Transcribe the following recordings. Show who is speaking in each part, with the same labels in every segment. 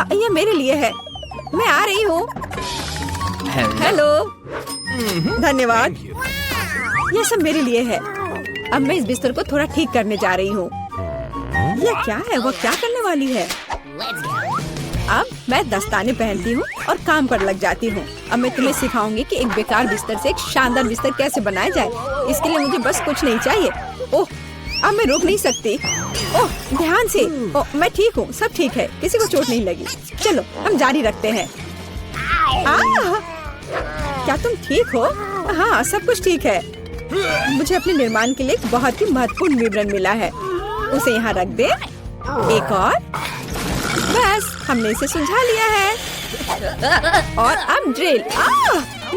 Speaker 1: हाँ, ये मेरे लिए है। मैं आ रही हूँ। हेलो। धन्यवाद। ये सब मेरे लिए है। अब मैं इस बिस्तर को थोड़ा ठीक करने जा रही हूँ। ये क्या है? वो क्या करने वाली है? अब मैं दस्ताने पहनती हूँ और काम पर लग जाती हूँ। अब मैं तुम्हें सिखाऊंगी कि एक बेकार बिस्तर से एक शानदार बिस्तर कैसे बनाया जाए। इसके लिए मुझे बस कुछ नहीं चाहिए। ओह, अब मैं रुक नहीं सकती। ओह, ध्यान से। ओह, मैं ठीक हूँ, सब ठीक है, किसी को चोट नहीं लगी। चलो हम जारी रखते हैं। क्या तुम ठीक हो? हाँ, सब कुछ ठीक है। मुझे अपने निर्माण के लिए एक बहुत ही महत्वपूर्ण विवरण मिला है। उसे यहाँ रख दे। एक और। बस, हमने इसे सुलझा लिया है। और अब ड्रिल।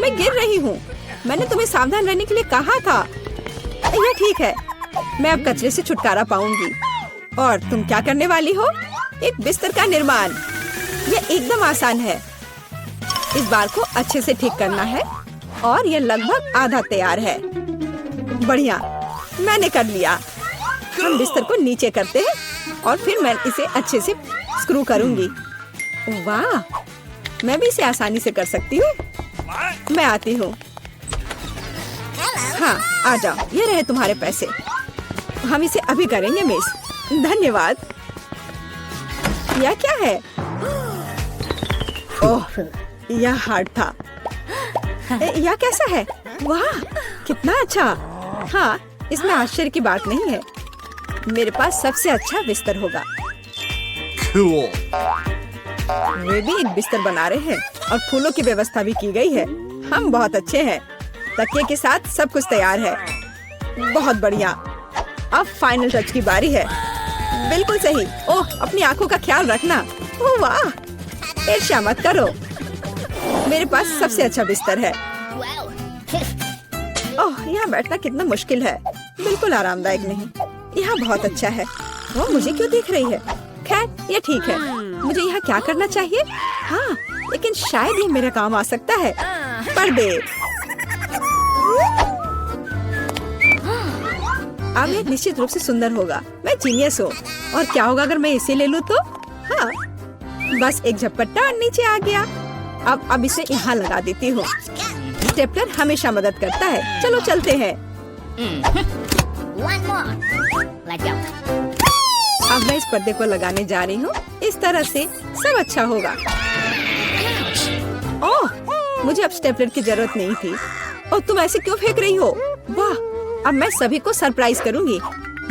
Speaker 1: मैं गिर रही हूँ। मैंने तुम्हें सावधान रहने के लिए कहा था। यह ठीक है। मैं अब कचरे से छुटकारा पाऊंगी। और तुम क्या करने वाली हो? एक बिस्तर का निर्माण। यह एकदम आसान है। इस बार को अच्छे से ठीक करना है और यह लगभग आधा तैयार है। बढ़िया, मैंने कर लिया। हम बिस्तर को नीचे करते हैं और फिर मैं इसे अच्छे से स्क्रू करूंगी। वाह, मैं भी इसे आसानी से कर सकती हूँ। मैं आती हूँ। हाँ, आ जाओ। ये रहे तुम्हारे पैसे। हम इसे अभी करेंगे मिस। धन्यवाद। यह क्या है? ओह, यह हार्ड था। यह कैसा है? वाह, कितना अच्छा। हाँ, इसमें आश्चर्य की बात नहीं है। मेरे पास सबसे अच्छा बिस्तर होगा।
Speaker 2: Cool.
Speaker 1: वे भी एक बिस्तर बना रहे हैं और फूलों की व्यवस्था भी की गई है। हम बहुत अच्छे हैं। तकिए के साथ सब कुछ तैयार है। बहुत बढ़िया। अब फाइनल टच की बारी है। बिल्कुल सही। ओह, अपनी आंखों का ख्याल रखना। ओह वाह, ईर्ष्या मत करो। मेरे पास सबसे अच्छा बिस्तर है। ओह, यहाँ बैठना कितना मुश्किल है। बिल्कुल आरामदायक नहीं। यहाँ बहुत अच्छा है। वो मुझे क्यों देख रही है? खैर, ये ठीक है। मुझे यहाँ क्या करना चाहिए? हाँ, लेकिन शायद ये मेरे काम आ सकता है। पर्दे। अब ये निश्चित रूप से सुंदर होगा। मैं जीनियस हूँ। और क्या होगा अगर मैं इसे ले लूँ तो? हाँ, बस एक झपट्टा और नीचे आ गया। अब इसे यहाँ लगा देती हूँ। स्टेपलर हमेशा मदद करता है। चलो चलते हैं। अब मैं इस पर्दे को लगाने जा रही हूँ। इस तरह से सब अच्छा होगा। ओह, मुझे अब स्टेपलर की जरूरत नहीं थी। और तुम ऐसे क्यों फेंक रही हो? वाह, अब मैं सभी को सरप्राइज करूँगी।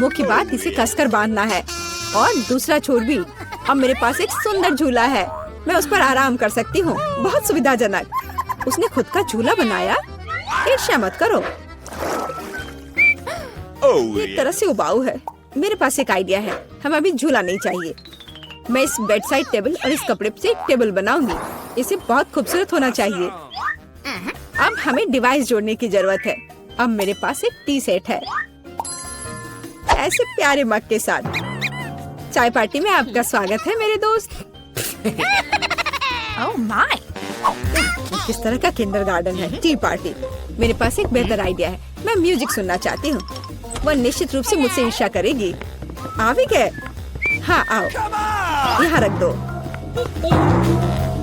Speaker 1: मुख्य बात इसे कसकर बांधना है और दूसरा छोर भी। अब मेरे पास एक सुंदर झूला है। मैं उस पर आराम कर सकती हूँ। बहुत सुविधाजनक। उसने खुद का झूला बनाया। ईर्ष्या मत करो। एक तरह से उबाऊ है। मेरे पास एक आइडिया है। हमें अभी झूला नहीं चाहिए। मैं इस बेड साइड टेबल और इस कपड़े से एक टेबल बनाऊंगी। इसे बहुत खूबसूरत होना चाहिए। अब हमें डिवाइस जोड़ने की जरूरत है। अब मेरे पास एक टी सेट है, ऐसे प्यारे मग के साथ। चाय पार्टी में आपका स्वागत है मेरे दोस्त।
Speaker 3: Oh my!
Speaker 1: किस तरह का किंडरगार्टन है? T party. मेरे पास एक बेहतर आइडिया है। मैं म्यूजिक सुनना चाहती हूँ। वह निश्चित रूप से मुझसे ईर्ष्या करेगी। आ भी गए? हाँ, आओ, यहाँ रख दो।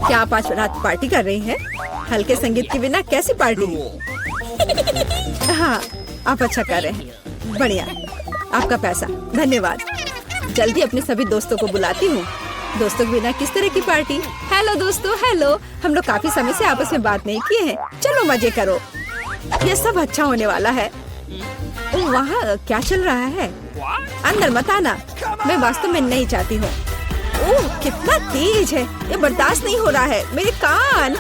Speaker 1: क्या आप आज रात पार्टी कर रही हैं? हल्के संगीत के बिना कैसी पार्टी? हाँ, आप अच्छा कर रहे हैं। बढ़िया। आपका पैसा। धन्यवाद। जल्दी अपने सभी दोस्तों को बुलाती हूँ। दोस्तों के बिना किस तरह की पार्टी? हेलो दोस्तों, हेलो। हम लोग काफी समय से आपस में बात नहीं किए हैं। चलो मजे करो। यह सब अच्छा होने वाला है। ओह, वहाँ क्या चल रहा है? अंदर मत आना। मैं वास्तव में नहीं चाहती हूँ। ओह, कितना तेज है। ये बर्दाश्त नहीं हो रहा है। मेरे कान।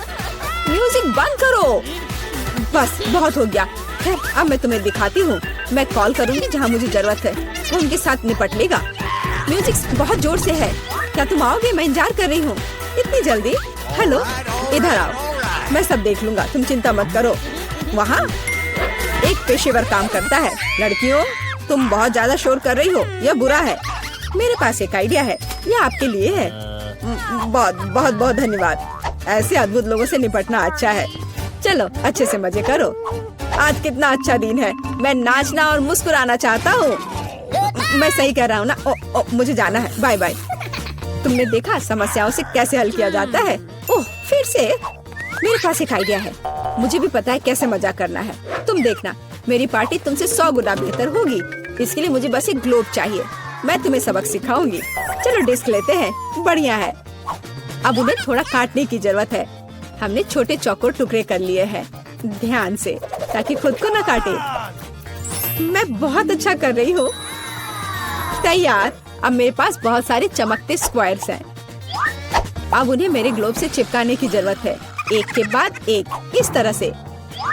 Speaker 1: म्यूजिक बंद करो। बस, बहुत हो गया। खैर, अब मैं तुम्हें दिखाती हूँ। मैं कॉल करूँगी जहाँ मुझे जरूरत है। वो उनके साथ निपट लेगा। म्यूजिक बहुत जोर से है। क्या तुम आओगे? मैं इंतजार कर रही हूँ। इतनी जल्दी? हेलो, इधर आओ। मैं सब देख लूंगा, तुम चिंता मत करो। वहाँ एक पेशेवर काम करता है। लड़कियों, तुम बहुत ज्यादा शोर कर रही हो। यह बुरा है। मेरे पास एक आइडिया है। यह आपके लिए है। बहुत बहुत बहुत धन्यवाद। ऐसे अद्भुत लोगों से निपटना अच्छा है। चलो अच्छे से मजे करो। आज कितना अच्छा दिन है। मैं नाचना और मुस्कुराना चाहता हूँ। मैं सही कह रहा हूँ ना? मुझे जाना है। Bye bye. तुमने देखा समस्याओं से कैसे हल किया जाता है? ओह, फिर से मेरे पास एक आइडिया है। मुझे भी पता है कैसे मजाक करना है। तुम देखना, मेरी पार्टी तुमसे 100 गुना बेहतर होगी। इसके लिए मुझे बस एक ग्लोब चाहिए। मैं तुम्हें सबक सिखाऊंगी। चलो डिस्क लेते हैं। बढ़िया है। अब उन्हें थोड़ा काटने की जरूरत है। हमने छोटे चौकोर टुकड़े कर लिए हैं, ध्यान से, ताकि खुद को न काटे। मैं बहुत अच्छा कर रही हूँ। तैयार। अब मेरे पास बहुत सारे चमकते स्क्वायर्स हैं। अब उन्हें मेरे ग्लोब से चिपकाने की जरूरत है, एक के बाद एक, इस तरह से।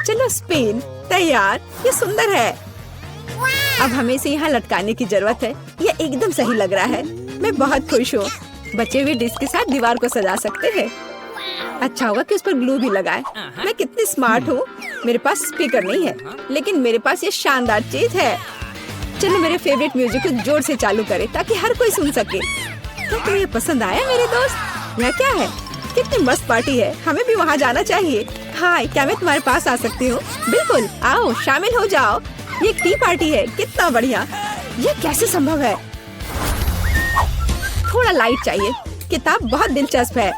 Speaker 1: चलो स्पिन। तैयार। ये सुंदर है। अब हमें इसे यहाँ लटकाने की जरूरत है। ये एकदम सही लग रहा है। मैं बहुत खुश हूँ। बचे हुए डिस्क के साथ दीवार को सजा सकते हैं। अच्छा होगा कि उस पर ग्लू भी लगाए। मैं कितनी स्मार्ट हूँ। मेरे पास स्पीकर नहीं है, लेकिन मेरे पास ये शानदार चीज है। चलो मेरे फेवरेट म्यूजिक को जोर से चालू करें ताकि हर कोई सुन सके। क्या तुम्हें ये पसंद आया मेरे दोस्त? यह क्या है? कितनी मस्त पार्टी है। हमें भी वहाँ जाना चाहिए। हाय, क्या मैं तुम्हारे पास आ सकती हूँ? बिल्कुल, आओ शामिल हो जाओ। ये एक टी पार्टी है। कितना बढ़िया। ये कैसे संभव है? थोड़ा लाइट चाहिए। किताब बहुत दिलचस्प है।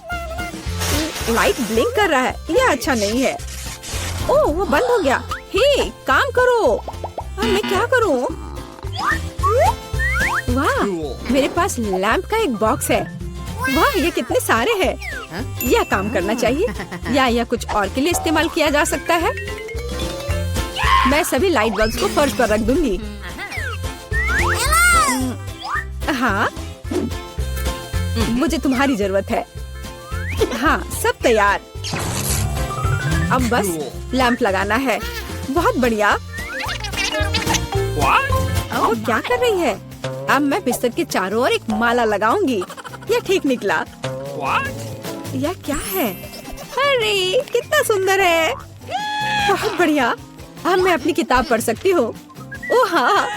Speaker 1: लाइट ब्लिंक कर रहा है। यह अच्छा नहीं है। ओह, वो बंद हो गया। हे, काम करो। अब मैं क्या करूं? वाह, मेरे पास लैंप का एक बॉक्स है। वाह, ये कितने सारे हैं। यह काम करना चाहिए या यह कुछ और के लिए इस्तेमाल किया जा सकता है। मैं सभी लाइट बल्ब्स को फर्श पर रख दूंगी। हाँ, मुझे तुम्हारी जरूरत है। हाँ, सब तैयार। अब बस लैंप लगाना है। बहुत बढ़िया। वो क्या कर रही है? अब मैं बिस्तर के चारों ओर एक माला लगाऊंगी। यह ठीक निकला। यह क्या है? अरे कितना सुंदर है। बहुत बढ़िया। अब मैं अपनी किताब पढ़ सकती हूँ। ओह हाँ,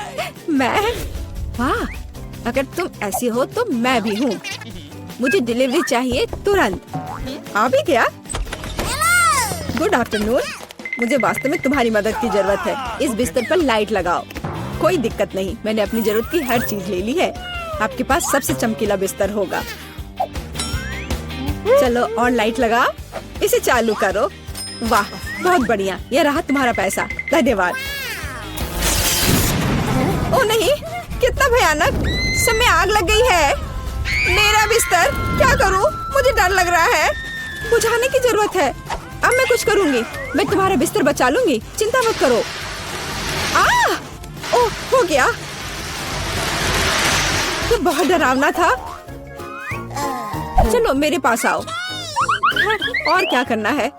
Speaker 1: मैं। वाह, अगर तुम ऐसी हो तो मैं भी हूँ। मुझे डिलीवरी चाहिए तुरंत। आ भी गया। Good afternoon. मुझे वास्तव में तुम्हारी मदद की जरूरत है। इस बिस्तर पर लाइट लगाओ। कोई दिक्कत नहीं, मैंने अपनी जरूरत की हर चीज ले ली है। आपके पास सबसे चमकीला बिस्तर होगा। चलो और लाइट लगाओ। इसे चालू करो। वाह, बहुत बढ़िया। यह रहा तुम्हारा पैसा। धन्यवाद। ओ नहीं, कितना भयानक। सब में आग लग गई है। मेरा बिस्तर, क्या करूं? मुझे डर लग रहा है। बुझाने की जरूरत है। अब मैं कुछ करूंगी। मैं तुम्हारा बिस्तर बचा लूंगी। चिंता मत करो। ओह, हो गया। ये बहुत डरावना था। चलो मेरे पास आओ। और क्या करना है?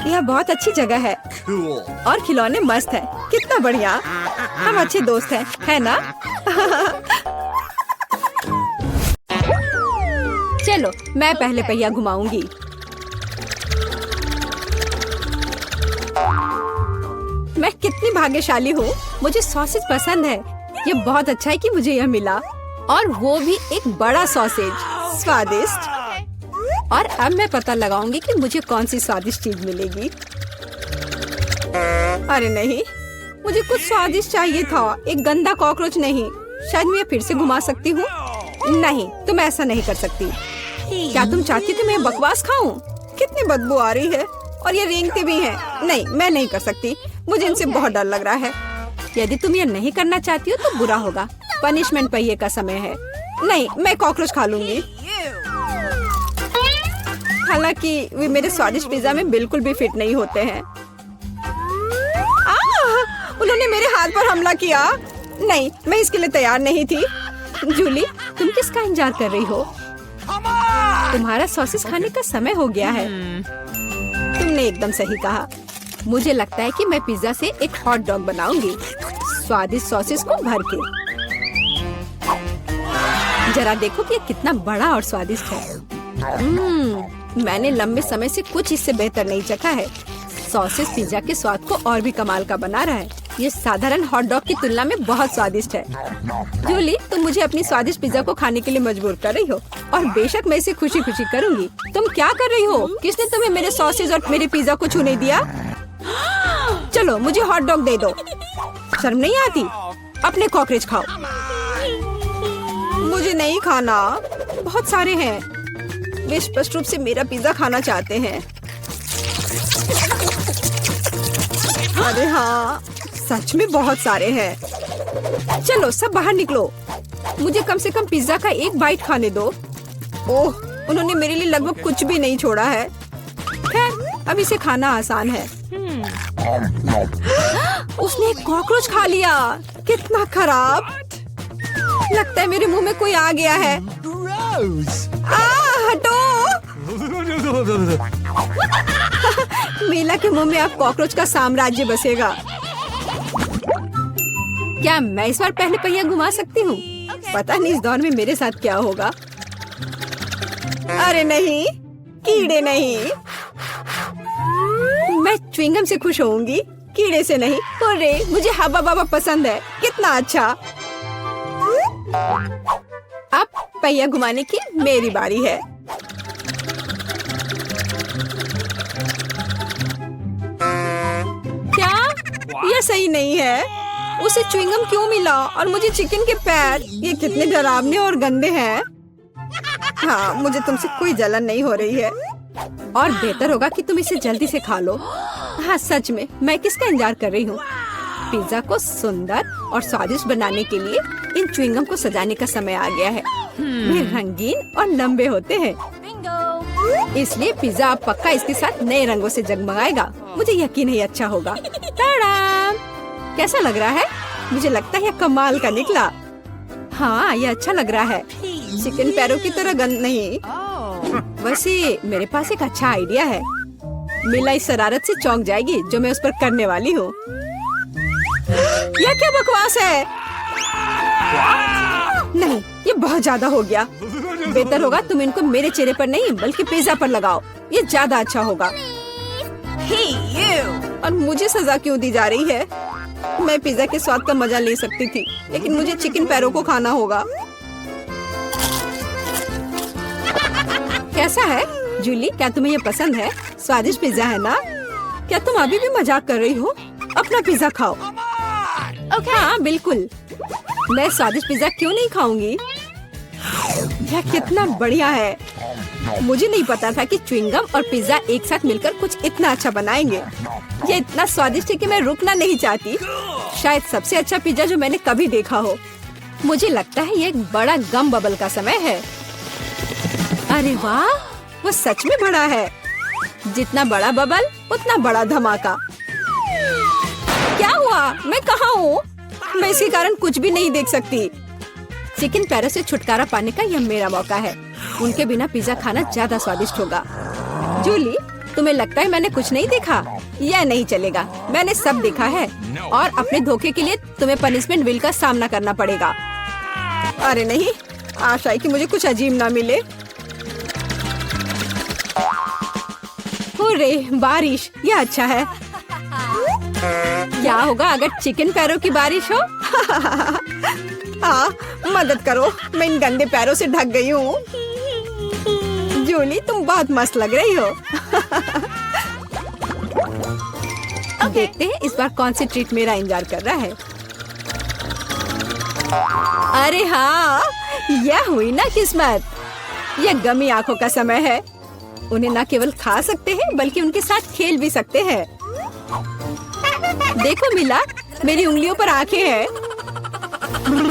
Speaker 1: यह बहुत अच्छी जगह है।
Speaker 2: Cool.
Speaker 1: और खिलौने मस्त हैं। कितना बढ़िया। हम अच्छे दोस्त हैं, है ना? चलो मैं पहले पहिया घुमाऊंगी। मैं कितनी भाग्यशाली हूँ। मुझे सॉसेज पसंद है। ये बहुत अच्छा है कि मुझे यह मिला, और वो भी एक बड़ा सॉसेज। स्वादिष्ट। और अब मैं पता लगाऊंगी कि मुझे कौन सी स्वादिष्ट चीज मिलेगी। अरे नहीं, मुझे कुछ स्वादिष्ट चाहिए था, एक गंदा कॉकरोच नहीं। शायद मैं फिर से घुमा सकती हूँ। नहीं, तुम ऐसा नहीं कर सकती। क्या तुम चाहती थी मैं बकवास खाऊं? कितनी बदबू आ रही है, और ये रेंगते भी हैं। नहीं, मैं नहीं कर सकती। मुझे इनसे बहुत डर लग रहा है। यदि तुम ये नहीं करना चाहती हो तो बुरा होगा। पनिशमेंट पहिए का समय है। नहीं, मैं कॉकरोच खा लूंगी। हालांकि वे मेरे स्वादिष्ट पिज्जा में बिल्कुल भी फिट नहीं होते हैं। उन्होंने मेरे हाथ पर हमला किया। नहीं, मैं इसके लिए तैयार नहीं थी। जूली, तुम किसका इंतजार कर रही हो? तुम्हारा सॉसेस खाने का समय हो गया है। तुमने एकदम सही कहा। मुझे लगता है कि मैं पिज्जा से एक हॉट डॉग बनाऊंगी, स्वादिष्ट सॉसेस को भर के। जरा देखो कि ये कितना बड़ा और स्वादिष्ट है। मैंने लंबे समय से कुछ इससे बेहतर नहीं चखा है। सॉसेस पिज्जा के स्वाद को और भी कमाल का बना रहा है। ये साधारण हॉट डॉग की तुलना में बहुत स्वादिष्ट है। जूली, तुम मुझे अपनी स्वादिष्ट पिज्जा को खाने के लिए मजबूर कर रही हो, और बेशक मैं इसे खुशी खुशी करूंगी। तुम क्या कर रही हो? किसने तुम्हें मेरे सॉसेज और मेरे पिज्जा को छूने दिया? चलो मुझे हॉट डॉग दे दो। शर्म नहीं आती? अपने कॉकरोच खाओ। मुझे नहीं खाना, बहुत सारे हैं। वे स्पष्ट रूप से मेरा पिज्जा खाना चाहते हैं। अरे हाँ, सच में बहुत सारे हैं। चलो सब बाहर निकलो, मुझे कम से कम पिज्जा का एक बाइट खाने दो। ओह, उन्होंने मेरे लिए लगभग कुछ भी नहीं छोड़ा है। खैर, अब इसे खाना आसान है। उसने एक कॉकरोच खा लिया। कितना खराब। लगता है मेरे मुंह में कोई आ गया है।
Speaker 2: Gross.
Speaker 1: हटो। मीला के मुंह में अब कॉकरोच का साम्राज्य बसेगा। क्या मैं इस बार पहले पहिया घुमा सकती हूँ? पता नहीं इस दौर में मेरे साथ क्या होगा। अरे नहीं, कीड़े नहीं। मैं च्युइंगम से खुश होऊंगी, कीड़े से नहीं। अरे मुझे हब्बा बाबा पसंद है। कितना अच्छा। अब पहिया घुमाने की मेरी बारी है। क्या यह सही नहीं है? उसे च्युइंगम क्यों मिला और मुझे चिकन के पैर? ये कितने डरावने और गंदे हैं। हाँ, मुझे तुमसे कोई जलन नहीं हो रही है और बेहतर होगा कि तुम इसे जल्दी से खा लो। हाँ सच में, मैं किसका इंतजार कर रही हूँ? पिज्जा को सुंदर और स्वादिष्ट बनाने के लिए इन च्युइंगम को सजाने का समय आ गया है। वे रंगीन और लंबे होते हैं, इसलिए पिज्जा अब पक्का इसके साथ नए रंगों से जगमगाएगा। मुझे यकीन है अच्छा होगा। टाडाम! कैसा लग रहा है? मुझे लगता है यह कमाल का निकला। हाँ, यह अच्छा लग रहा है। चिकन पैरों की तरह गंद नहीं। वैसे मेरे पास एक अच्छा आइडिया है। मीला इस शरारत से चौंक जाएगी जो मैं उस पर करने वाली हूँ। यह क्या बकवास है? नहीं, ये बहुत ज्यादा हो गया। बेहतर होगा तुम इनको मेरे चेहरे पर नहीं बल्कि पिज्जा पर लगाओ। ये ज्यादा अच्छा होगा। और मुझे सजा क्यों दी जा रही है? मैं पिज्जा के स्वाद का मजा ले सकती थी, लेकिन मुझे चिकन पैरों को खाना होगा। कैसा है जूली? क्या तुम्हें ये पसंद है? स्वादिष्ट पिज्जा है ना? क्या तुम अभी भी मजाक कर रही हो? अपना पिज्जा खाओ। हाँ बिल्कुल, मैं स्वादिष्ट पिज्जा क्यों नहीं खाऊंगी? यह कितना बढ़िया है। मुझे नहीं पता था कि च्युइंगम और पिज्जा एक साथ मिलकर कुछ इतना अच्छा बनाएंगे। ये इतना स्वादिष्ट है कि मैं रुकना नहीं चाहती। शायद सबसे अच्छा पिज्जा जो मैंने कभी देखा हो। मुझे लगता है ये एक बड़ा गम बबल का समय है। अरे वाह, वो सच में बड़ा है। जितना बड़ा बबल उतना बड़ा धमाका। क्या हुआ? मैं कहाँ हूँ? मैं इसके कारण कुछ भी नहीं देख सकती। चिकन पैरों से छुटकारा पाने का यह मेरा मौका है। उनके बिना पिज्जा खाना ज्यादा स्वादिष्ट होगा। जूली, तुम्हें लगता है मैंने कुछ नहीं देखा? यह नहीं चलेगा, मैंने सब देखा है और अपने धोखे के लिए तुम्हें पनिशमेंट बिल का सामना करना पड़ेगा। अरे नहीं, आशा है कि मुझे कुछ अजीब ना मिले। हुर्रे, बारिश, यह अच्छा है। क्या होगा अगर चिकन पैरों की बारिश हो? मदद करो, मैं इन गंदे पैरों से ढक गई हूँ। जूली, तुम बहुत मस्त लग रही हो। देखते हैं इस बार कौन सी ट्रीट मेरा इंतजार कर रहा है। अरे हाँ, यह हुई ना किस्मत। यह गमी आंखों का समय है। उन्हें न केवल खा सकते हैं बल्कि उनके साथ खेल भी सकते हैं। देखो मिला, मेरी उंगलियों पर आंखें हैं।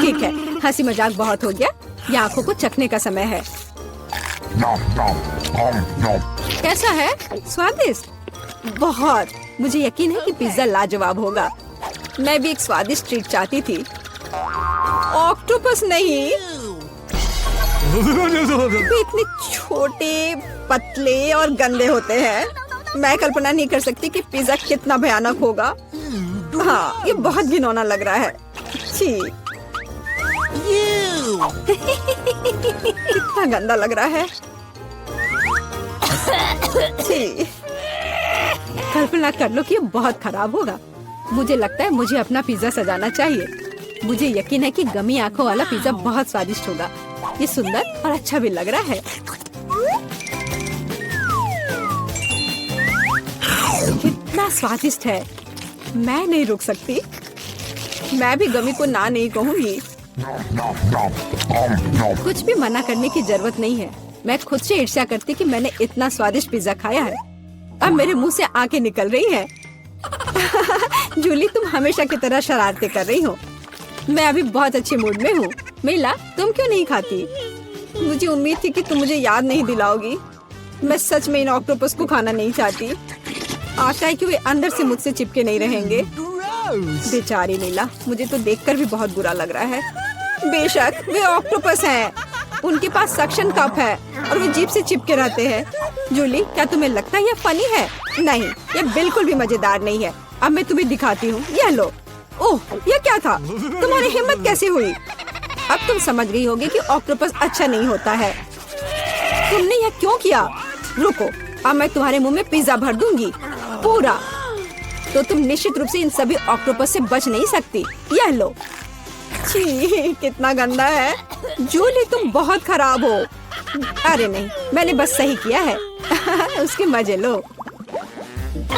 Speaker 1: ठीक है, हंसी मजाक बहुत हो गया। ये आंखों को चखने का समय है। कैसा है? स्वादिष्ट? बहुत। मुझे यकीन है कि पिज्जा लाजवाब होगा। मैं भी एक स्वादिष्ट ट्रीट चाहती थी। ऑक्टोपस नहीं। वे इतने छोटे, पतले और गंदे होते हैं। मैं कल्पना नहीं कर सकती कि पिज्जा कितना भयानक होगा। हाँ, ये बहुत घिनौना लग रहा है। छी। कितना गंदा लग रहा है। छी। कल्पना कर लो कि ये बहुत खराब होगा। मुझे लगता है मुझे अपना पिज्जा सजाना चाहिए। मुझे यकीन है कि गमी आंखों वाला पिज्जा बहुत स्वादिष्ट होगा। ये सुंदर और अच्छा भी लग रहा है। कितना स्वादिष्ट है। मैं नहीं रुक सकती। मैं भी गमी को ना नहीं कहूँगी। कुछ भी मना करने की जरूरत नहीं है। मैं खुद से ईर्ष्या करती कि मैंने इतना स्वादिष्ट पिज्जा खाया है। अब मेरे मुंह से आंखें निकल रही हैं। जूली, तुम हमेशा की तरह शरारतें कर रही हो। मैं अभी बहुत अच्छे मूड में हूँ। मिला, तुम क्यों नहीं खाती? मुझे उम्मीद थी कि तुम मुझे याद नहीं दिलाओगी। मैं सच में इन ऑक्टोपस को खाना नहीं चाहती। आशा है कि वे अंदर से मुझसे चिपके नहीं रहेंगे। बेचारी नीला, मुझे तो देखकर भी बहुत बुरा लग रहा है। बेशक वे ऑक्टोपस हैं। उनके पास सक्शन कप है और वे जीभ से चिपके रहते हैं। जूली, क्या तुम्हें लगता है यह फनी है? नहीं, यह बिल्कुल भी मजेदार नहीं है। अब मैं तुम्हें दिखाती हूँ। यह लो। ओह, यह क्या था? तुम्हारी हिम्मत कैसे हुई? अब तुम समझ गई होगी कि ऑक्टोपस अच्छा नहीं होता है। तुमने यह क्यों किया? रुको, अब मैं तुम्हारे मुंह में पिज्जा भर दूंगी, पूरा। तो तुम निश्चित रूप से इन सभी ऑक्टोपस से बच नहीं सकती। यह लो। छी, कितना गंदा है। जूली, तुम बहुत खराब हो। अरे नहीं, मैंने बस सही किया है। उसके मजे लो।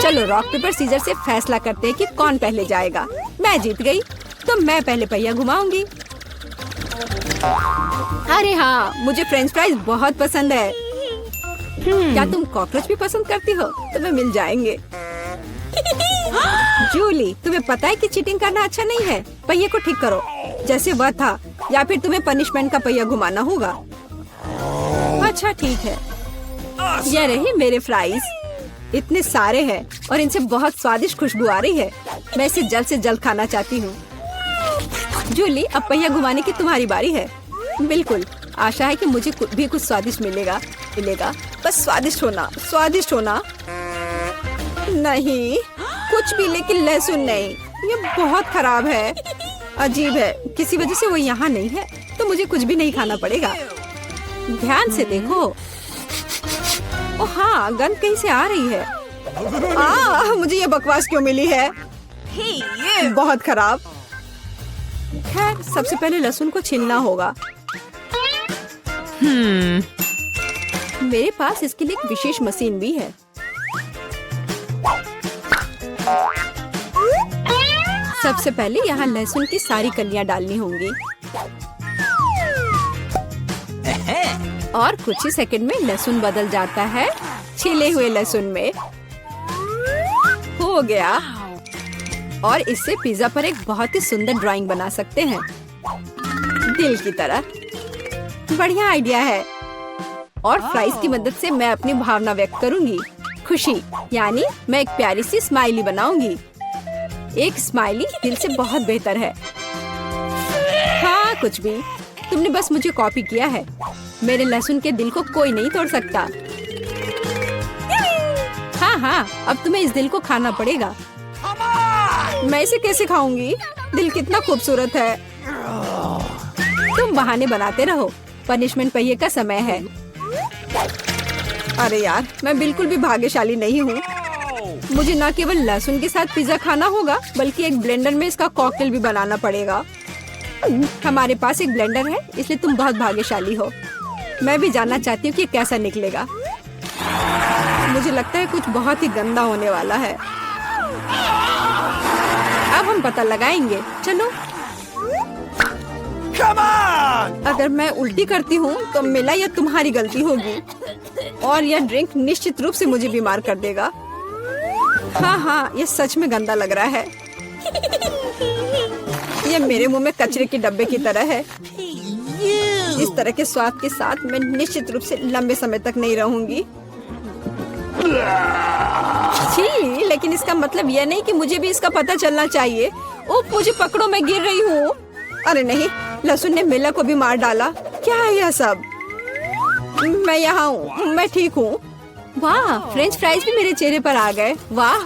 Speaker 1: चलो रॉक पेपर सीजर से फैसला करते हैं कि कौन पहले जाएगा। मैं जीत गई, तो मैं पहले पहिया घुमाऊंगी। अरे हाँ, मुझे फ्रेंच फ्राइज बहुत पसंद है। क्या तुम कॉकरोच भी पसंद करती हो? तुम्हें मिल जाएंगे। जूली, तुम्हें पता है कि चीटिंग करना अच्छा नहीं है। पहिए को ठीक करो जैसे वह था, या फिर तुम्हें पनिशमेंट का पहिया घुमाना होगा। अच्छा ठीक है। यह रही मेरे फ्राइज। इतने सारे हैं और इनसे बहुत स्वादिष्ट खुशबू आ रही है। मैं इसे जल्द से जल्द खाना चाहती हूँ। जूली, अब पहिया घुमाने की तुम्हारी बारी है। बिल्कुल, आशा है कि मुझे भी कुछ स्वादिष्ट मिलेगा। बस स्वादिष्ट होना, स्वादिष्ट होना। नहीं, कुछ भी, लेकिन लहसुन नहीं। ये बहुत खराब है। अजीब है, किसी वजह से वो यहाँ नहीं है, तो मुझे कुछ भी नहीं खाना पड़ेगा। ध्यान से देखो। ओह हाँ, गंध कहीं से आ रही है। मुझे ये बकवास क्यों मिली है? बहुत खराब। खैर, सबसे पहले लहसुन को छीलना होगा। मेरे पास इसके लिए एक विशेष मशीन भी है। सबसे पहले यहाँ लहसुन की सारी कलियां डालनी होंगी और कुछ ही सेकंड में लहसुन बदल जाता है छिले हुए लहसुन में। हो गया। और इससे पिज्जा पर एक बहुत ही सुंदर ड्राइंग बना सकते हैं, दिल की तरह। बढ़िया आइडिया है। और फ्राइज की मदद से मैं अपनी भावना व्यक्त करूंगी। खुशी, यानी मैं एक प्यारी सी स्माइली बनाऊंगी। एक स्माइली दिल से बहुत बेहतर है। हाँ, कुछ भी। तुमने बस मुझे कॉपी किया है। मेरे लहसुन के दिल को कोई नहीं तोड़ सकता। हाँ, अब तुम्हें इस दिल को खाना पड़ेगा। मैं इसे कैसे खाऊंगी? दिल कितना खूबसूरत है। तुम बहाने बनाते रहो। पनिशमेंट पहिए का समय है। अरे यार, मैं बिल्कुल भी भाग्यशाली नहीं हूँ। मुझे न केवल लहसुन के साथ पिज्जा खाना होगा, बल्कि एक ब्लेंडर में इसका कॉकटेल भी बनाना पड़ेगा। हमारे पास एक ब्लेंडर है, इसलिए तुम बहुत भाग्यशाली हो। मैं भी जानना चाहती हूँ कि कैसा निकलेगा। मुझे लगता है कुछ बहुत ही गंदा होने वाला है। अब हम पता लगाएंगे। चलो। अगर मैं उल्टी करती हूँ तो मिला यह तुम्हारी गलती होगी और यह ड्रिंक निश्चित रूप से मुझे बीमार कर देगा। हाँ, यह सच में गंदा लग रहा है। यह मेरे मुंह में कचरे के डब्बे की तरह है। इस तरह के स्वाद के साथ मैं निश्चित रूप से लंबे समय तक नहीं रहूंगी। छी, लेकिन इसका मतलब यह नहीं कि मुझे भी इसका पता चलना चाहिए। ओह, मुझे पकड़ो, मैं गिर रही हूँ। अरे नहीं, लहसुन ने मिला को भी मार डाला। क्या है यह सब? मैं यहाँ हूँ, मैं ठीक हूँ। वाह, फ्रेंच फ्राइज भी मेरे चेहरे पर आ गए। वाह।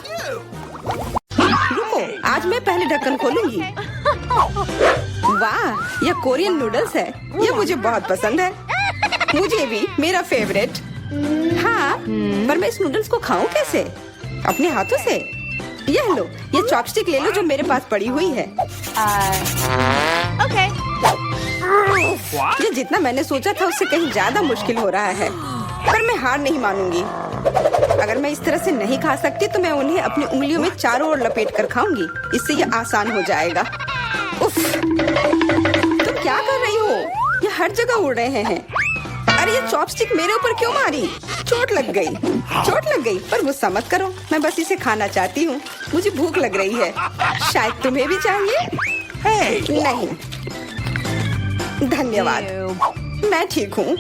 Speaker 1: रुको, आज मैं पहले ढक्कन खोलूंगी। वाह, यह कोरियन नूडल्स है। यह मुझे बहुत पसंद है। मुझे भी, मेरा फेवरेट। हाँ, पर मैं इस नूडल्स को खाऊं कैसे? अपने हाथों से? यह लो, ये चॉपस्टिक ले लो जो मेरे पास पड़ी हुई है।
Speaker 3: Okay.
Speaker 1: ये जितना मैंने सोचा था उससे कहीं ज्यादा मुश्किल हो रहा है, पर मैं हार नहीं मानूंगी। अगर मैं इस तरह से नहीं खा सकती तो मैं उन्हें अपनी उंगलियों में चारों ओर लपेट कर खाऊंगी। इससे ये आसान हो जाएगा। उफ, तुम क्या
Speaker 3: हर जगह उड़ रहे हैं। अरे ये चॉपस्टिक मेरे ऊपर क्यों मारी? चोट लग गई, चोट लग गई। पर गुस्सा मत करो, मैं बस इसे खाना चाहती हूँ। मुझे भूख लग रही है। शायद तुम्हें भी चाहिए? नहीं, धन्यवाद, मैं ठीक हूँ।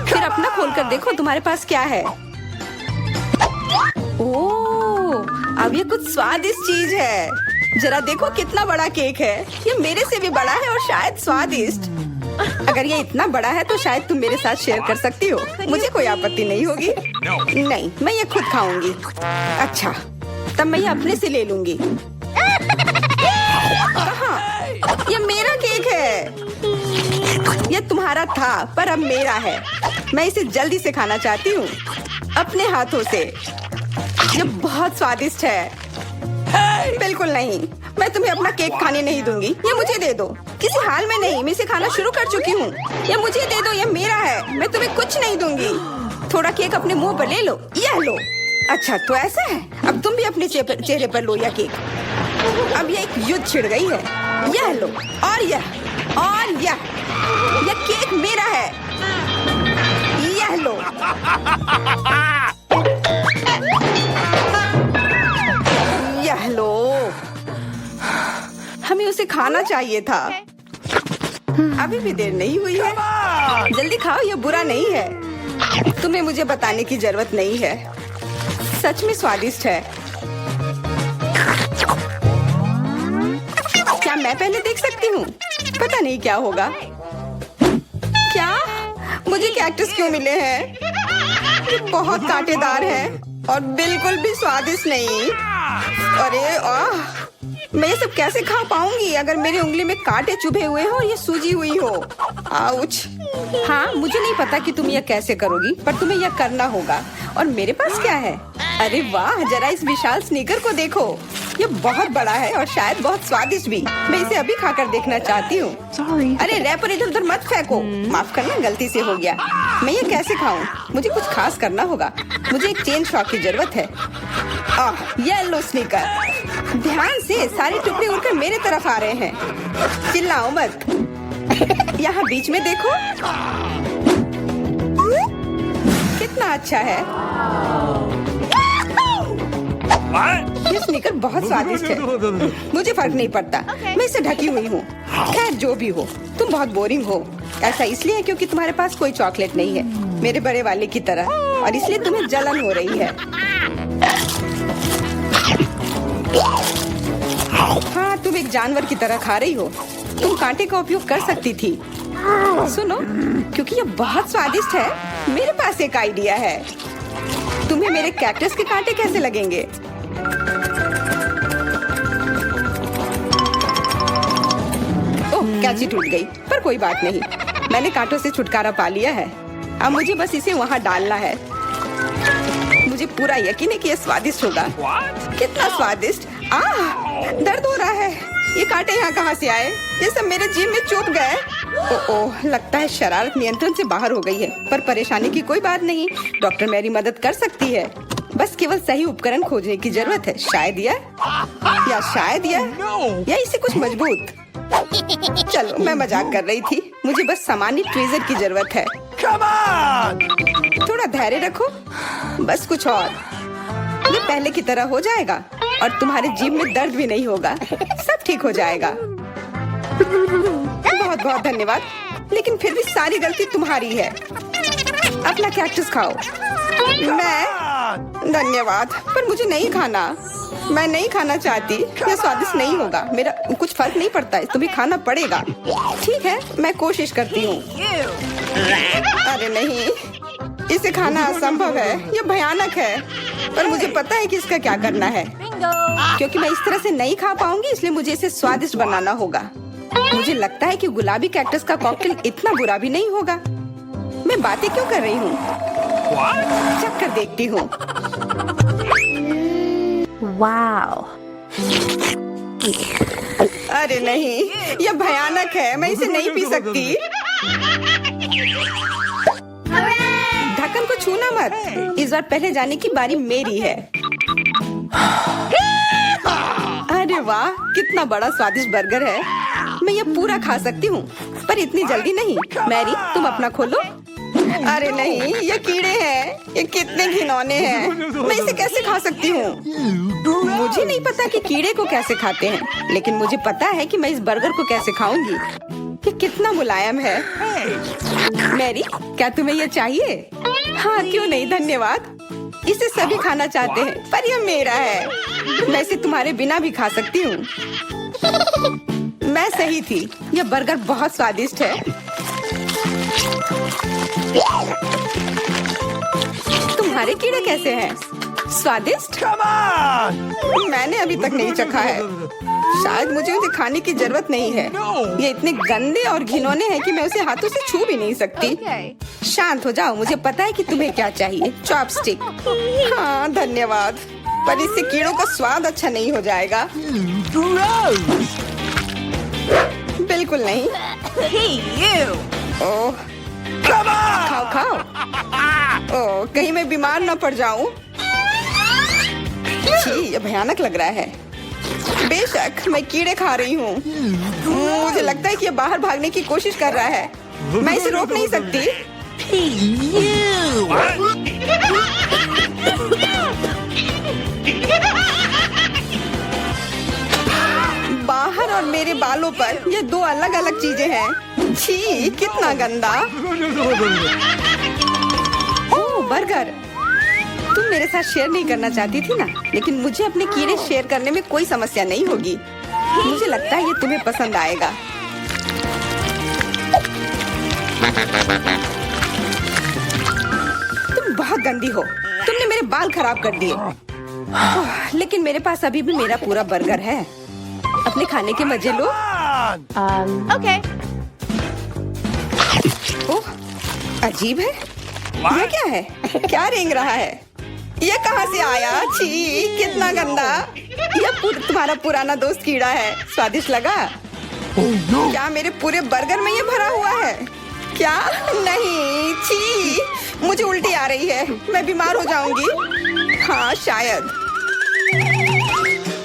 Speaker 3: फिर अपना खोल कर देखो तुम्हारे पास क्या है। ओह, अब ये कुछ स्वादिष्ट चीज है। जरा देखो कितना बड़ा केक है। ये मेरे से भी बड़ा है और शायद स्वादिष्ट। अगर ये इतना बड़ा है तो शायद तुम मेरे साथ शेयर कर सकती हो। मुझे कोई आपत्ति नहीं होगी। नहीं, मैं ये खुद खाऊंगी। अच्छा, तब मैं ये अपने से ले लूंगी। कहाँ? ये मेरा केक है। ये तुम्हारा था पर अब मेरा है। मैं इसे जल्दी से खाना चाहती हूँ, अपने हाथों से। ये बहुत स्वादिष्ट है। बिल्कुल नहीं, मैं तुम्हें अपना केक खाने नहीं दूंगी। ये मुझे दे दो। किसी हाल में नहीं, मैं इसे खाना शुरू कर चुकी हूँ। ये मुझे दे दो, ये मेरा है। मैं तुम्हें कुछ नहीं दूंगी। थोड़ा केक अपने मुंह पर ले लो। यह लो। अच्छा, तो ऐसा है। अब तुम भी अपने चेहरे पर लो यह केक। अब ये एक युद्ध छिड़ गई है। यह लो, और यह केक मेरा है। यह लो। यह लो। हमें उसे खाना चाहिए था। अभी भी देर नहीं हुई है। जल्दी खाओ, यह बुरा नहीं है। तुम्हें मुझे बताने की जरूरत नहीं है। सच में स्वादिष्ट है। क्या मैं पहले देख सकती हूँ? पता नहीं क्या होगा। क्या मुझे कैक्टस क्यों मिले हैं? ये बहुत कांटेदार है और बिल्कुल भी स्वादिष्ट नहीं। अरे मैं ये सब कैसे खा पाऊंगी अगर मेरी उंगली में कांटे चुभे हुए हो और ये सूजी हुई हो। आउच। हाँ, मुझे नहीं पता कि तुम यह कैसे करोगी, पर तुम्हें यह करना होगा। और मेरे पास क्या है? अरे वाह, जरा इस विशाल स्नीकर को देखो। ये बहुत बड़ा है और शायद बहुत स्वादिष्ट भी। मैं इसे अभी खाकर देखना चाहती हूँ। अरे रैपर इधर उधर मत फेंको। माफ करना, गलती से हो गया। मैं ये कैसे खाऊं? मुझे कुछ खास करना होगा। मुझे एक चेन शॉक की जरूरत है। ये लो स्नीकर। ध्यान से, सारे टुकड़े उड़कर मेरे तरफ आ रहे हैं। चिल्लाओ मत। यहाँ बीच में देखो, कितना अच्छा है। ये स्नीकर बहुत स्वादिष्ट है। मुझे फर्क नहीं पड़ता, मैं इसे ढकी हुई हूँ। खैर जो भी हो, तुम बहुत बोरिंग हो। ऐसा इसलिए है क्योंकि तुम्हारे पास कोई चॉकलेट नहीं है, मेरे बड़े वाले की तरह, और इसलिए तुम्हें जलन हो रही है। हाँ, तुम एक जानवर की तरह खा रही हो। तुम कांटे का उपयोग कर सकती थी। सुनो, क्योंकि ये बहुत स्वादिष्ट है, मेरे पास एक आइडिया है। तुम्हें मेरे कैक्टस के कांटे कैसे लगेंगे? ओह, कैंची टूट गई, पर कोई बात नहीं। मैंने कांटों से छुटकारा पा लिया है। अब मुझे बस इसे वहाँ डालना है। मुझे पूरा यकीन है कि ये स्वादिष्ट होगा। कितना स्वादिष्ट। दर्द हो रहा है। ये कांटे यहाँ कहाँ से आए? ये सब मेरे जीभ में चुभ गए। ओह, लगता है शरारत नियंत्रण से बाहर हो गई है, पर परेशानी की कोई बात नहीं। डॉक्टर मेरी मदद कर सकती है। बस केवल सही उपकरण खोजने की जरूरत है। शायद या इसे कुछ मजबूत। चलो, मैं मजाक कर रही थी। मुझे बस सामान्य ट्वीजर की जरूरत है। थोड़ा धैर्य रखो, बस कुछ और। ये पहले की तरह हो जाएगा और तुम्हारे जीभ में दर्द भी नहीं होगा। सब ठीक हो जाएगा। बहुत बहुत धन्यवाद, लेकिन फिर भी सारी गलती तुम्हारी है। अपना कैक्टस खाओ। मैं धन्यवाद, पर मुझे नहीं खाना। मैं नहीं खाना चाहती। यह स्वादिष्ट नहीं होगा। मेरा कुछ फर्क नहीं पड़ता है, तुम्हें खाना पड़ेगा। ठीक है, मैं कोशिश करती हूँ। अरे नहीं, इसे खाना असंभव है। यह भयानक है, पर मुझे पता है कि इसका क्या करना है। क्योंकि मैं इस तरह से नहीं खा पाऊंगी, इसलिए मुझे इसे स्वादिष्ट बनाना होगा। मुझे लगता है कि गुलाबी कैक्टस का कॉकटेल इतना बुरा भी नहीं होगा। मैं बातें क्यों कर रही हूँ? चक्कर देखती हूँ।
Speaker 4: वाओ।
Speaker 3: अरे नहीं, यह भयानक है। मैं इसे नहीं पी सकती। ढक्कन को छूना मत। इस बार पहले जाने की बारी मेरी है। वाह, कितना बड़ा स्वादिष्ट बर्गर है। मैं ये पूरा खा सकती हूँ, पर इतनी जल्दी नहीं। मैरी, तुम अपना खोलो। अरे नहीं, ये कीड़े हैं। ये कितने घिनौने हैं। मैं इसे कैसे खा सकती हूँ? मुझे नहीं पता कि कीड़े को कैसे खाते हैं, लेकिन मुझे पता है कि मैं इस बर्गर को कैसे खाऊंगी। ये कितना मुलायम है। मैरी, क्या तुम्हें ये चाहिए? हाँ, क्यों नहीं, धन्यवाद। इसे सभी खाना चाहते हैं, पर यह मेरा है। मैं इसे तुम्हारे बिना भी खा सकती हूँ। मैं सही थी, यह बर्गर बहुत स्वादिष्ट है। तुम्हारे कीड़े कैसे हैं? स्वादिष्ट? मैंने अभी तक नहीं चखा है। शायद मुझे उसे खाने की जरूरत नहीं है। ये इतने गंदे और घिनौने हैं कि मैं उसे हाथों से छू भी नहीं सकती। शांत हो जाओ, मुझे पता है कि तुम्हें क्या चाहिए। चॉपस्टिक। हाँ, धन्यवाद, पर इससे कीड़ों का स्वाद अच्छा नहीं हो जाएगा। बिल्कुल नहीं। ओह, खाओ खाओ। ओह, कहीं मैं बीमार न पड़ जाऊं। छी, ये भयानक लग रहा है। बेशक मैं कीड़े खा रही हूँ। मुझे लगता है कि ये बाहर भागने की कोशिश कर रहा है। मैं इसे रोक नहीं सकती। बाहर और मेरे बालों पर ये दो अलग अलग चीजें हैं। छी, कितना गंदा। ओह, बर्गर। तुम मेरे साथ शेयर नहीं करना चाहती थी ना, लेकिन मुझे अपने कीड़े शेयर करने में कोई समस्या नहीं होगी। मुझे लगता है ये तुम्हें पसंद आएगा। तुम बहुत गंदी हो। तुमने मेरे बाल खराब कर दिए। लेकिन मेरे पास अभी भी मेरा पूरा बर्गर है। अपने खाने के मजे लो।
Speaker 4: Okay.
Speaker 3: ओह, अजीब है। ये क्या है? क्या रेंग रहा है? ये कहाँ से आया? छी, कितना गंदा। यह तुम्हारा पुराना दोस्त कीड़ा है। स्वादिष्ट लगा? क्या मेरे पूरे बर्गर में ये भरा हुआ है? क्या? नहीं, छी, मुझे उल्टी आ रही है। मैं बीमार हो जाऊंगी। हाँ, शायद।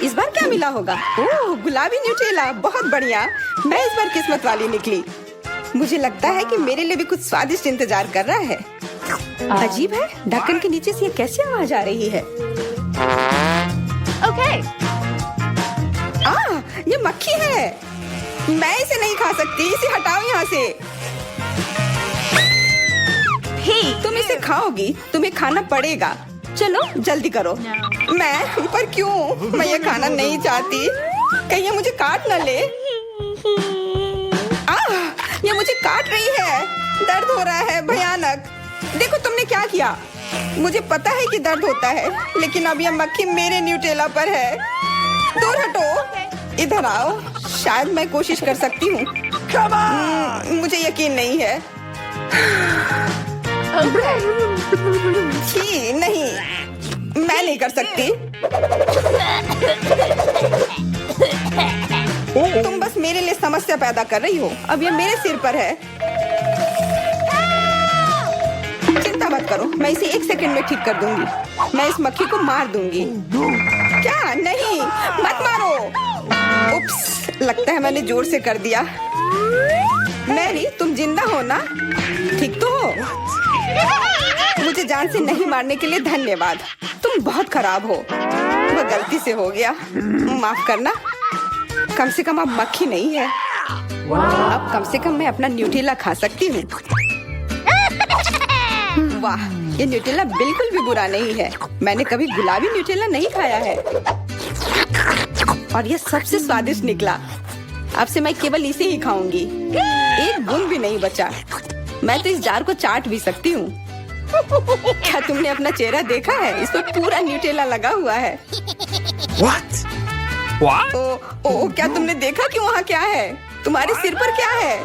Speaker 3: इस बार क्या मिला होगा? ओह, गुलाबी न्यूटेला, बहुत बढ़िया। मैं इस बार किस्मत वाली निकली। मुझे लगता है कि मेरे लिए भी कुछ स्वादिष्ट इंतजार कर रहा है। अजीब है, ढक्कन के नीचे से ये कैसी आवाज आ रही है?
Speaker 4: Okay.
Speaker 3: ये मक्खी है। मैं इसे नहीं खा सकती। इसे हटाओ यहाँ से। तुम इसे खाओगी, तुम्हें खाना पड़ेगा। चलो जल्दी करो। मैं, पर क्यों? मैं ये खाना नहीं चाहती। कहीं ये मुझे काट न ले। ये मुझे काट रही है। दर्द हो रहा है, भयानक। देखो तुमने क्या किया। मुझे पता है कि दर्द होता है, लेकिन अब यह मक्खी मेरे न्यूटेला पर है। दूर हटो। इधर आओ। शायद मैं कोशिश कर सकती हूँ। मुझे यकीन नहीं है। छी, नहीं, मैं नहीं कर सकती। तुम बस मेरे लिए समस्या पैदा कर रही हो। अब ये मेरे सिर पर है। चिंता मत करो, मैं इसे 1 सेकंड में ठीक कर दूंगी। मैं इस मक्खी को मार दूंगी। क्या? नहीं, मत मारो। उप्स, लगता है मैंने जोर से कर दिया। मैरी, तुम जिंदा हो ना? ठीक तो हो? मुझे जान से नहीं मारने के लिए धन्यवाद। तुम बहुत खराब हो। वो गलती से हो गया, माफ करना। कम से कम अब मक्खी नहीं है। अब कम से कम मैं अपना न्यूटेला खा सकती हूँ। वाह, ये न्यूटेला बिल्कुल भी बुरा नहीं है। मैंने कभी गुलाबी न्यूटेला नहीं खाया है और ये सबसे स्वादिष्ट निकला। अब से मैं केवल इसे ही खाऊंगी। एक बूंद भी नहीं बचा। मैं तो इस जार को चाट भी सकती हूँ। क्या तुमने अपना चेहरा देखा है? इस पर पूरा न्यूटेला लगा हुआ है।
Speaker 2: What? What?
Speaker 3: ओ, क्या तुमने देखा कि वहाँ क्या है? तुम्हारे सिर पर क्या है?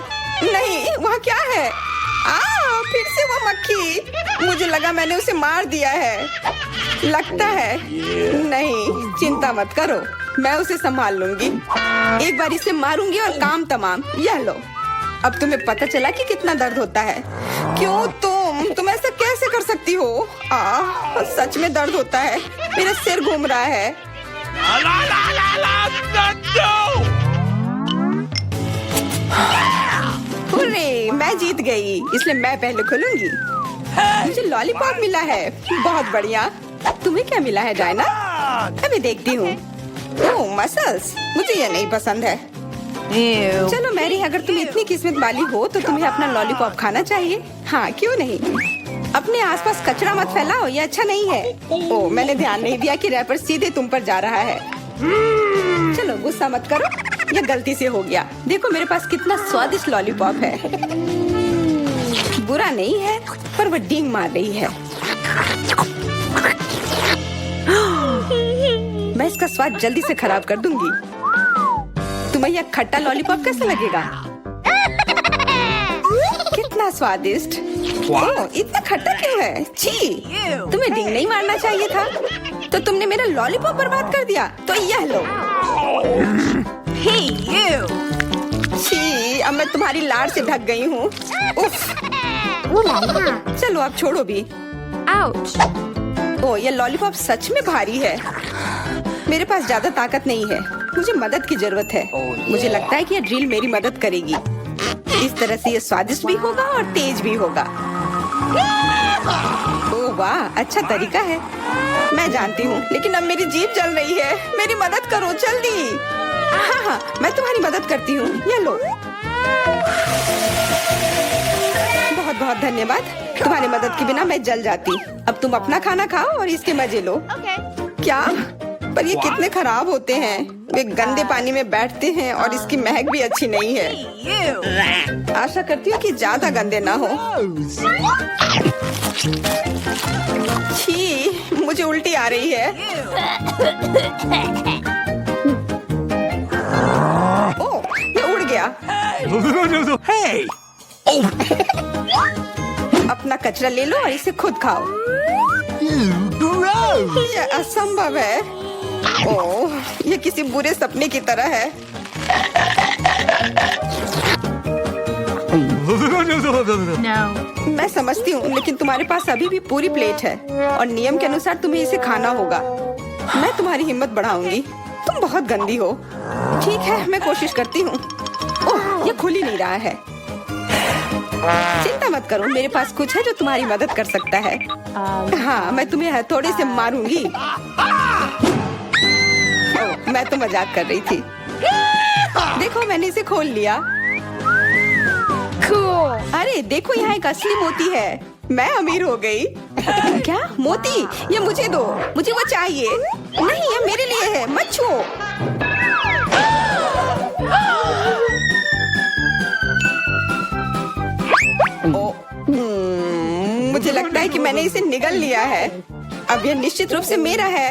Speaker 3: नहीं, वहाँ क्या है? फिर से वो मक्खी। मुझे लगा मैंने उसे मार दिया है। लगता है नहीं, चिंता मत करो, मैं उसे संभाल लूंगी। एक बार इसे मारूंगी और काम तमाम। यह लो। अब तुम्हें पता चला कि कितना दर्द होता है। क्यों तुम ऐसा कैसे कर सकती हो? सच में दर्द होता है। मेरा सिर घूम रहा है। हुर्रे, मैं जीत गई, इसलिए मैं पहले खुलूंगी। मुझे लॉलीपॉप मिला है, बहुत बढ़िया। तुम्हें क्या मिला है डायना? अभी देखती हूँ। ओह मसल्स, मुझे ये नहीं पसंद है। चलो मैरी, अगर तुम इतनी किस्मत वाली हो तो तुम्हें अपना लॉलीपॉप खाना चाहिए। हाँ क्यों नहीं। अपने आसपास कचरा मत फैलाओ, ये अच्छा नहीं है। ओह, मैंने ध्यान नहीं दिया कि रैपर सीधे तुम पर जा रहा है। चलो गुस्सा मत करो, ये गलती से हो गया। देखो मेरे पास कितना स्वादिष्ट लॉलीपॉप है। बुरा नहीं है, पर वो डींग मार रही है। मैं इसका स्वाद जल्दी से खराब कर दूंगी। तुम्हें यह खट्टा लॉलीपॉप कैसा लगेगा? कितना स्वादिष्ट। ओह, इतना खट्टा क्यों है? छी, तुम्हें डींग नहीं मारना चाहिए था। तो तुमने मेरा लॉलीपॉप बर्बाद कर दिया। तो यह लो। छी, अब मैं तुम्हारी लाड़ से ढक गई हूँ। उफ। चलो अब छोड़ो भी। ओह, ये लॉलीपॉप सच में भारी है। मेरे पास ज्यादा ताकत नहीं है, मुझे मदद की जरूरत है। मुझे लगता है कि ये ड्रिल मेरी मदद करेगी। इस तरह से ये स्वादिष्ट भी होगा और तेज भी होगा। ओह वाह, अच्छा तरीका है। मैं जानती हूँ, लेकिन अब मेरी जीभ जल रही है। मेरी मदद करो जल्दी। हाँ हाँ, मैं तुम्हारी मदद करती हूँ। ये लो। बहुत बहुत धन्यवाद। तुम्हारी मदद के बिना मैं जल जाती। अब तुम अपना खाना खाओ और इसके मजे लो। क्या? पर ये कितने खराब होते हैं। वे गंदे पानी में बैठते हैं और इसकी महक भी अच्छी नहीं है। आशा करती हूँ कि ज्यादा गंदे ना हो। छी, मुझे उल्टी आ रही है। ओह, ये उड़ गया।
Speaker 2: Hey!
Speaker 3: अपना कचरा ले लो और इसे खुद खाओ।
Speaker 2: Gross!
Speaker 3: ये असंभव है। ओह, ये किसी बुरे सपने की तरह है।
Speaker 4: No.
Speaker 3: मैं समझती हूँ, लेकिन तुम्हारे पास अभी भी पूरी प्लेट है और नियम के अनुसार तुम्हें इसे खाना होगा। मैं तुम्हारी हिम्मत बढ़ाऊंगी। तुम बहुत गंदी हो। ठीक है, मैं कोशिश करती हूँ। ओह, ये खुल ही नहीं रहा है। चिंता मत करो, मेरे पास कुछ है जो तुम्हारी मदद कर सकता है। हाँ, मैं तुम्हें हथौड़े से मारूंगी। ओह, मैं तो मजाक कर रही थी। देखो, मैंने इसे खोल लिया।
Speaker 4: Cool.
Speaker 3: अरे देखो, यहाँ एक असली मोती है। मैं अमीर हो गई। क्या मोती? ये मुझे दो, मुझे वो चाहिए। नहीं, ये मेरे लिए है, मत छुओ। मुझे लगता है कि मैंने इसे निगल लिया है। अब यह निश्चित रूप से मेरा है।